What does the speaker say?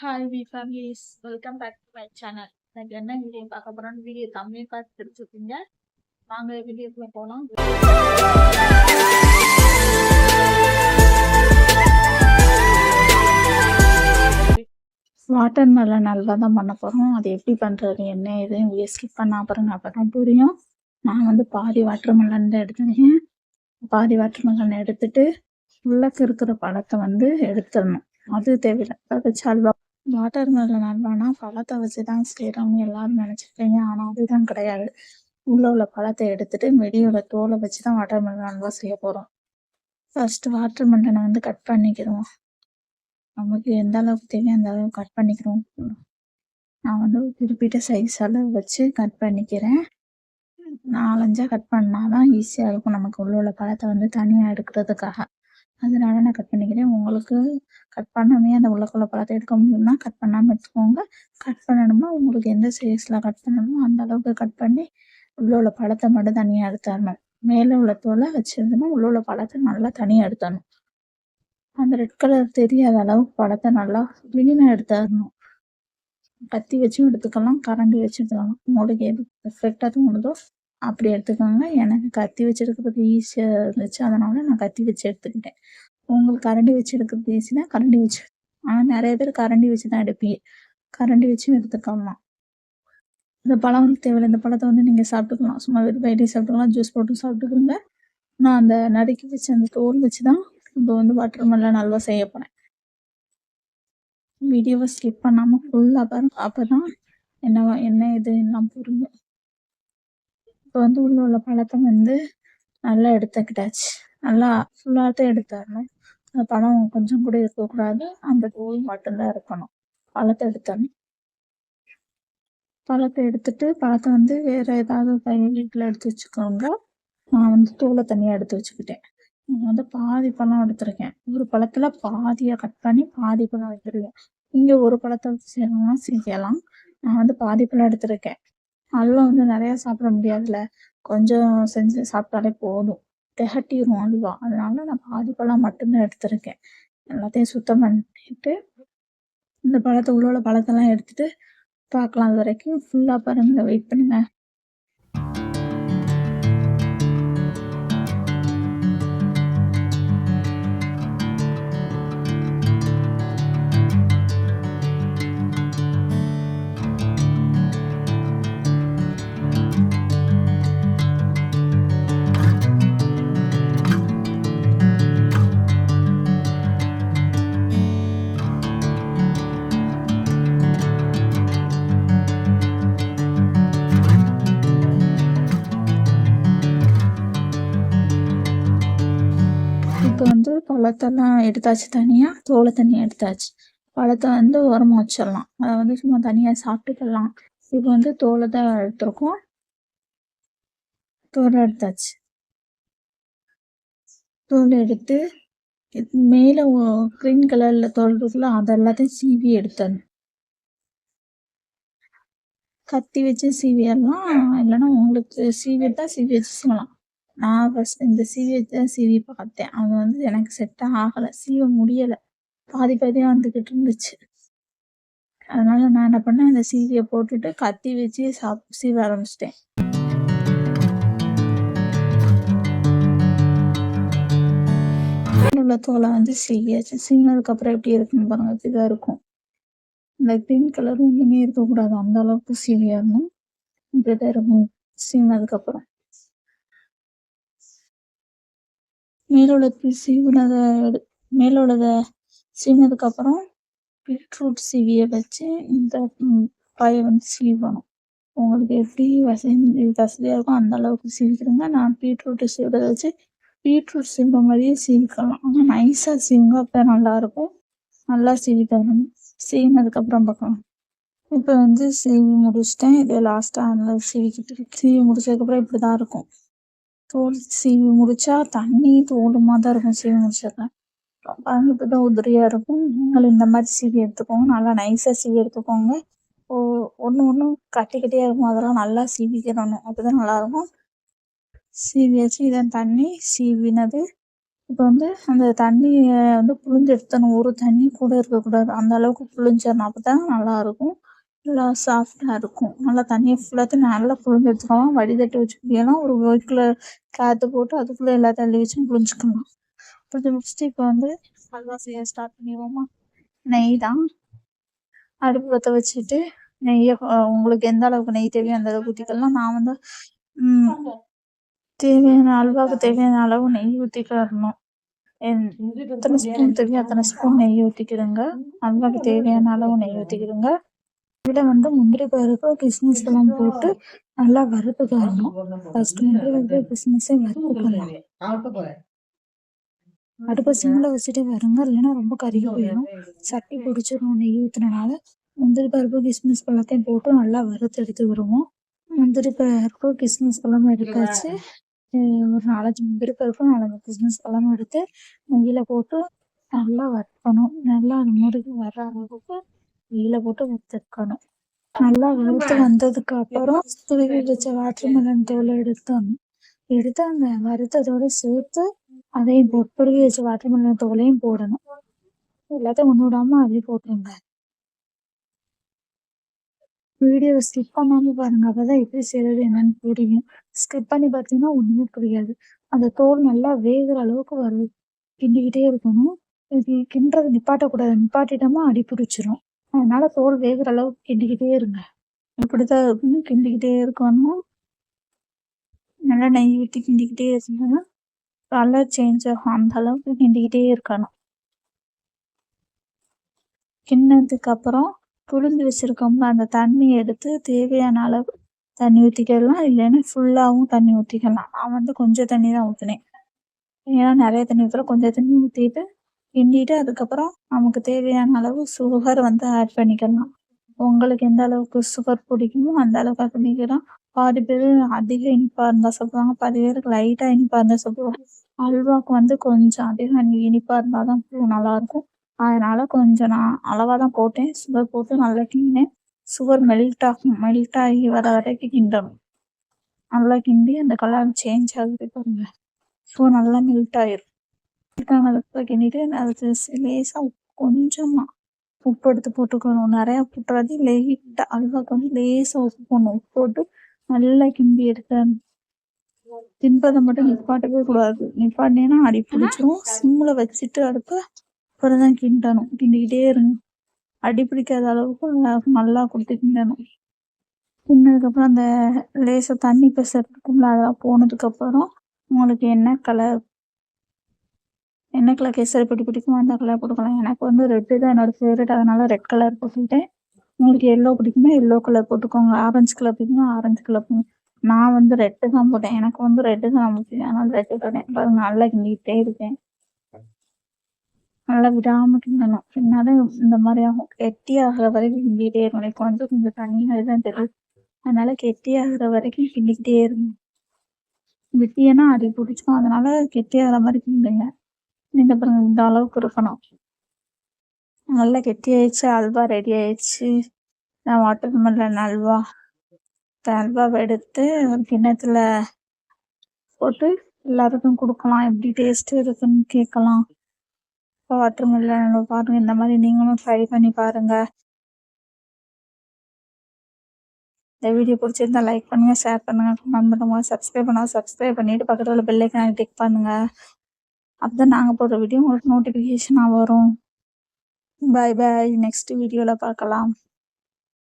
Hi V families, welcome back to my channel. எனக்கு என்ன video பார்க்க போறோம்னு வீடியோ தமிழ் பார்த்து தெரிஞ்சுக்கோங்க. வாங்க வீடியோக்குள்ள போகலாம். வாட்டர் மெலன் அல்வா தான் பண்ண போகிறோம். அது எப்படி பண்ணுறது என்ன ஏதுன்னு வீடியோ ஸ்கிப் பண்ண அப்புறம் தான் புரியும். நான் வந்து பாதி வாட்டர் மெலன் தான் எடுத்துருக்கேன். பாதி வாட்டர் மெலன் எடுத்துட்டு உள்ளக்க இருக்கிற பழத்தை வந்து எடுத்துடணும். அது தேவையில்லை. அதை வச்சு அல்வா வாட்டர் மெலன் அல்வானா பழத்தை வச்சு தான் செய்கிறோம்னு எல்லாரும் நினச்சிருக்கீங்க. ஆனால் அதுதான் கிடையாது. உள்ள பழத்தை எடுத்துட்டு வெளியோட தோலை வச்சு தான் வாட்டர் மெலன் அல்வா செய்ய போகிறோம். ஃபர்ஸ்ட் வாட்டர் மெலனை வந்து கட் பண்ணிக்கிறோம். நமக்கு எந்த அளவுக்கு தேவையோ அந்த அளவுக்கு கட் பண்ணிக்கிறோம். நான் வந்து குறிப்பிட்ட சைஸ் அளவு வச்சு கட் பண்ணிக்கிறேன். 4-5 கட் பண்ணாதான் ஈஸியாக இருக்கும் நமக்கு உள்ள பழத்தை வந்து தனியாக எடுக்கிறதுக்காக. அதனால நான் கட் பண்ணிக்கிறேன். உங்களுக்கு கட் பண்ணாமே அந்த உள்ளக்குள்ள பழத்தை எடுக்க முடியும்னா கட் பண்ணாமல் எடுத்துக்கோங்க. கட் பண்ணணும்னா உங்களுக்கு எந்த சைஸில் கட் பண்ணணுமோ அந்த அளவுக்கு கட் பண்ணி உள்ள பழத்தை மட்டும் தனியாக எடுத்துடணும். மேலே உள்ள தோலை வச்சிருந்தோம்னா உள்ள பழத்தை நல்லா தனியாக எடுத்துடணும். அந்த ரெட் கலர் தெரியாத அளவுக்கு பழத்தை நல்லா க்ளீனாக எடுத்துடணும். கத்தி வச்சும் எடுத்துக்கலாம், கரண்டி வச்சு எடுத்துக்கலாம். உங்களுக்கு எது பெர்ஃபெக்டாக தோணுதோ அப்படி எடுத்துக்கோங்க. எனக்கு கத்தி வச்சு எடுக்கிறது ஈஸியாக இருந்துச்சு, அதனால நான் கத்தி வச்சு எடுத்துக்கிட்டேன். உங்களுக்கு கரண்டி வச்சு எடுக்கிறது ஈஸினா கரண்டி வச்சு, ஆனால் நிறைய பேர் கரண்டி வச்சு தான் எடுப்பீங்க. கரண்டி வச்சும் எடுத்துக்கலாம். இந்த பழம் வந்து தேவையில்லை. இந்த பழத்தை வந்து நீங்கள் சாப்பிட்டுக்கலாம். சும்மா வெறும் பைட்டி சாப்பிட்டுக்கலாம், ஜூஸ் போட்டு சாப்பிட்டுக்கோங்க. நான் அந்த நறுக்கி வச்சு அந்த தோல் வச்சு தான் இப்போ வந்து வாட்டர் மெலன் அல்வா செய்ய போகிறேன். வீடியோவை ஸ்கிப் பண்ணாமல் ஃபுல்லாக பாருங்க. அப்போ தான் என்ன இது எல்லாம் புரியும். இப்போ வந்து உள்ள பழத்தை வந்து நல்லா எடுத்துக்கிட்டாச்சு. நல்லா ஃபுல்லாகத்தான் எடுத்துடணும். அந்த பழம் கொஞ்சம் கூட இருக்கக்கூடாது, அந்த தோல் மட்டும்தான் இருக்கணும். பழத்தை எடுத்துடணும். பழத்தை எடுத்துட்டு பழத்தை வந்து வேற ஏதாவது வீட்டில் எடுத்து வச்சுக்கோங்க. நான் வந்து தோலை தனியாக எடுத்து வச்சுக்கிட்டேன். நான் வந்து பாதி பழம் எடுத்திருக்கேன். ஒரு பழத்துல பாதியை கட் பண்ணி பாதி பழம் எடுத்துருக்கேன். இங்கே ஒரு பழத்தை வச்சு செய்யணும்னா செய்யலாம். நான் வந்து பாதி பழம் எடுத்திருக்கேன். அல்வா வந்து நிறையா சாப்பிட முடியாதுல்ல, கொஞ்சம் செஞ்சு சாப்பிட்டாலே போதும், திகட்டிடும் அல்வா. அதனால நான் பாதி பழம் மட்டும்தான் எடுத்திருக்கேன். எல்லாத்தையும் சுத்தம் பண்ணிட்டு இந்த பழத்தை உள்ள பழத்தெல்லாம் எடுத்துட்டு பார்க்கலாம். அது வரைக்கும் ஃபுல்லாக பாருங்க, வெயிட் பண்ணுங்க. இப்போ வந்து பழத்தெல்லாம் எடுத்தாச்சு, தனியாக தோலை தனியாக எடுத்தாச்சு. பழத்தை வந்து உரமா வச்சிடலாம். அதை வந்து சும்மா தனியாக சாப்பிட்டுக்கலாம். இப்போ வந்து தோலை தான் எடுத்துருக்கோம். தோலை எடுத்தாச்சு. தோல் எடுத்து மேலே க்ரீன் கலரில் தோல் இருக்குல்ல, அதை எல்லாத்தையும் சீவி எடுத்துடணும். கத்தி வச்சு சீவியெல்லாம் இல்லைன்னா உங்களுக்கு சீவி தான் சீவி வச்சு செய்யலாம். நான் ஃபஸ்ட் இந்த சீவி வச்சு தான் சீவி பார்த்தேன். அது வந்து எனக்கு செட்டாக ஆகலை, சீவ முடியலை, பாதி பாதியாக வந்துக்கிட்டு இருந்துச்சு. அதனால நான் என்ன பண்ணேன், அந்த சீவியை போட்டுட்டு கத்தி வச்சு சீவ ஆரம்பிச்சிட்டேன். உள்ள தோலை வந்து சீவியாச்சு. சீவினதுக்கப்புறம் எப்படி இருக்குன்னு பாருங்க, இப்படிதான் இருக்கும். இந்த க்ரீன் கலர் ஒன்றுமே இருக்கக்கூடாது, அந்த அளவுக்கு சீவியாகணும். இப்படிதான் இருக்கும் சீவினதுக்கப்புறம். மேலோடதை சீவினதுக்கப்புறம் பீட்ரூட் சீவியை வச்சு இந்த காயை வந்து சீவணும். உங்களுக்கு எப்படி வசதியாக இருக்கும் அந்த அளவுக்கு சீவிக்கிறேங்க. நான் பீட்ரூட் சீவிறதை வச்சு பீட்ரூட் சீவுற மாதிரியே சீவிக்கலாம். ஆனால் நைஸாக சீவுங்க, அப்போ நல்லாயிருக்கும். நல்லா சீவி தரணும். சீவினதுக்கப்புறம் பார்க்கலாம். இப்போ வந்து சீவி முடிச்சிட்டேன். இது லாஸ்ட்டாக சீவிக்கிட்டு சீவி முடிச்சதுக்கப்புறம் இப்படி தான் இருக்கும். தோல் சீவி முடிச்சா தண்ணி தோலுமா தான் இருக்கும். சீவி முடிச்சதுல பாருங்க, இப்படிதான் உதிரியா இருக்கும். நீங்கள் இந்த மாதிரி சீவி எடுத்துக்கோங்க. நல்லா நைஸாக சீவி எடுத்துக்கோங்க. ஒன்று கட்டி கட்டியாக இருக்கும், அதெல்லாம் நல்லா சீவிக்கிறணும், அப்போதான் நல்லாயிருக்கும். சீவியாச்சு. இதை தண்ணி சீவினது இப்போ வந்து அந்த தண்ணிய வந்து புழிஞ்சு எடுத்துடணும். ஒரு தண்ணி கூட இருக்கக்கூடாது. அந்த அளவுக்கு புழிஞ்சிடணும். அப்பதான் நல்லாயிருக்கும். நல்லா சாஃப்ட்டா இருக்கும். நல்லா தண்ணிய ஃபுல்லாத்தையும் நல்லா புழிஞ்சு எடுத்துக்கலாம். வடிகட்டி வச்சுக்கிட்டீங்கன்னா, ஒரு பவுல்குள்ள கிளாத்து போட்டு அதுக்குள்ள எல்லாத்தையும் அள்ளி வச்சு புழிஞ்சுக்கலாம். புழிஞ்சு முடிச்சுட்டு இப்போ வந்து அல்வா செய்ய ஸ்டார்ட் பண்ணிடுவோமா? நெய் தான். அடுப்பு பற்ற வச்சுட்டு நெய்ய உங்களுக்கு எந்த அளவுக்கு நெய் தேவையோ அந்த அளவுக்கு ஊற்றிக்கலாம். நான் வந்து தேவையான அல்வாவுக்கு தேவையான அளவு நெய் ஊற்றிக்கிடணும். எத்தனை ஸ்பூன் தேவையோ அத்தனை ஸ்பூன் நெய் ஊற்றிக்கிடுங்க. அல்வாவுக்கு தேவையான அளவு நெய் ஊற்றிக்கிடுங்க. இதில் வந்து முந்திரி பருப்பு கிஸ்மிஸ் எல்லாம் போட்டு நல்லா வறுத்துக்கணும். ஃபர்ஸ்ட் முந்திரி பருப்பு கிஸ்மிஸை வறுத்துக்கலாம். அடுப்பை சிம்மில் வச்சுட்டே வருங்க, இல்லைன்னா ரொம்ப கருகி போயிடும். சட்டி பிடிச்சிரும் நெய் ஊற்றினால. முந்திரி பருப்பு கிஸ்மிஸ் பழத்தையும் போட்டு நல்லா வறுத்து எடுத்து வருவோம். முந்திரி பருப்பு கிஸ்மிஸ் பழம் எடுத்தாச்சு. ஒரு 4-5 முந்திரி பருப்பு 4-5 கிஸ்மிஸ் பழம் எடுத்து நெய்யில் போட்டு நல்லா வறுக்கணும். நல்லா அது முருகி வர அளவுக்கு நெய்யில் போட்டு வறுத்துக்கணும். நல்லா வறுத்து வந்ததுக்கு அப்புறம் துருவி வச்ச வாட்டர்மெலன் தோலை எடுத்து அந்த வறுத்ததோடு சேர்த்து அதையும் போட்டு துருவி வச்ச வாட்டர்மெலன் தோலையும் போடணும். எல்லாத்தையும் ஒன்று விடாம அள்ளி போட்டுருங்க. வீடியோவை ஸ்கிப் பண்ணாமல் பாருங்க. அப்பதான் எப்படி செய்யறது என்னன்னு புரியும். ஸ்கிப் பண்ணி பார்த்தீங்கன்னா ஒன்றுமே புரியாது. அந்த தோல் நல்லா வேகிற அளவுக்கு வரும். கிண்டிக்கிட்டே இருக்கணும். இது கிண்டுறது நிப்பாட்டக்கூடாது. நிப்பாட்டிட்டோமா அடி பிடிச்சிரும். அதனால தோல் வேகிற அளவுக்கு கிண்டிக்கிட்டே இருங்க. இப்படிதான் இருக்கணும். கிண்டிக்கிட்டே இருக்கணும். நல்லா நெய் ஊற்றி கிண்டிக்கிட்டே இருக்கணும். கலர் சேஞ்ச் ஆகும். அந்த அளவுக்கு கிண்டிக்கிட்டே இருக்கணும். கிண்ணதுக்கு அப்புறம் புழிஞ்சு வச்சிருக்கோம்ல அந்த தண்ணியை எடுத்து தேவையான அளவு தண்ணி ஊற்றிக்கலாம். இல்லைன்னா ஃபுல்லாகவும் தண்ணி ஊற்றிக்கலாம். நான் வந்து கொஞ்சம் தண்ணி தான் ஊற்றினேன். ஏன்னா நிறைய தண்ணி ஊற்றுற கொஞ்சம் தண்ணி ஊற்றிட்டு கிண்டிட்டு அதுக்கப்புறம் நமக்கு தேவையான அளவு சுகர் வந்து ஆட் பண்ணிக்கலாம். உங்களுக்கு எந்த அளவுக்கு சுகர் பிடிக்குமோ அந்த அளவுக்கு ஆட் பண்ணிக்கலாம். பாதி பேர் அதிக இனிப்பாக இருந்தால் சாப்பிடுவாங்க. பாதி பேருக்கு லைட்டாக இனிப்பாக இருந்தால் சாப்பிடுவாங்க. அல்வாவுக்கு வந்து கொஞ்சம் அதிகம் இனிப்பாக இருந்தால் தான் நல்லாயிருக்கும். அதனால கொஞ்சம் நான் அளவாக தான் போட்டேன். சுகர் போட்டு நல்லா கிண்டினேன். சுகர் மெல்ட் ஆகி வர வரைக்கும் கிண்டணும். நல்லா கிண்டி அந்த கலர் சேஞ்ச் ஆகுது பாருங்க. ஸோ நல்லா மெல்ட் ஆயிரும். கிண்டிட்டு அதுக்கு லேசாக கொஞ்சமாக உப்பு எடுத்து போட்டுக்கணும். நிறையா போட்டுறது லைட்டாக அல்வாவுக்கு வந்து லேசாக உப்பு போடணும். உப்பு போட்டு நல்லா கிண்டி எடுக்கணும். தின்பதை மட்டும் நிப்பாட்டவே கூடாது. நிப்பாட்டினேன்னா அடி பிடிச்சிரும். சிம்மில் வச்சுட்டு அடுப்பை அப்புறம் தான் கிண்டணும். கிண்டிக்கிட்டே இருங்க. அடி பிடிக்காத அளவுக்கு நல்லா கொடுத்து கிண்டணும். கிண்டினதுக்கப்புறம் அந்த லேசாக தண்ணி பெசறதுக்குள்ள அதெல்லாம் போனதுக்கப்புறம் உங்களுக்கு என்ன கலர் கேசரி பொடி பிடிக்குமோ அந்த கலர் போட்டுக்கலாம். எனக்கு வந்து ரெட்டு தான் என்னோட ஃபேவரட். அதனால ரெட் கலர் போட்டுக்கிட்டேன். உங்களுக்கு எல்லோ பிடிக்குமா எல்லோ கலர் போட்டுக்கோங்க. ஆரஞ்சு கலர் பிடிக்குமா ஆரஞ்சு கலர் போடுங்க. நான் வந்து ரெட்டு தான் போட்டேன். எனக்கு வந்து ரெட்டு தான் பிடிக்கும். அதனால ரெட்டு போட்டேன். பாருங்க நல்லா கிண்டிக்கிட்டே இருக்கேன். நல்லா விடாம கிண்டணும். கிண்டாதான் இந்த மாதிரி ஆகும். கெட்டியாகிற வரைக்கும் கிண்டிக்கிட்டே இருக்கணும். இப்போ வந்து கொஞ்சம் தண்ணி மாதிரி தான் தெரியும். அதனால கெட்டியாகிற வரைக்கும் கிண்டிக்கிட்டே இருங்க. விட்டியன்னா அடி பிடிச்சிக்கும். அதனால கெட்டியாகிற மாதிரி கிண்டுங்க. நீங்க பாருங்க இந்த அளவுக்கு இருக்கணும். நல்லா கெட்டியாயிடுச்சு. அல்வா ரெடி ஆயிடுச்சு. நான் வாட்டர்மெலன் அல்வாவை எடுத்து ஒரு கிண்ணத்துல போட்டு எல்லாருக்கும் கொடுக்கலாம். எப்படி டேஸ்ட் இருக்குன்னு கேட்கலாம். வாட்டர்மெலன் பாருங்க. இந்த மாதிரி நீங்களும் ட்ரை பண்ணி பாருங்க. இந்த வீடியோ பிடிச்சிருந்தா லைக் பண்ணுங்க, ஷேர் பண்ணுங்க, கமெண்ட் பண்ணுங்க. சப்ஸ்கிரைப் பண்ணிட்டு பக்கத்துல உள்ள பெல் ஐகானை கிளிக் பண்ணுங்க. அப்பதான் நாங்க போடுற வீடியோ உங்களுக்கு நோட்டிபிகேஷனா வரும். பாய் பாய். நெக்ஸ்ட் வீடியோல பார்க்கலாம்.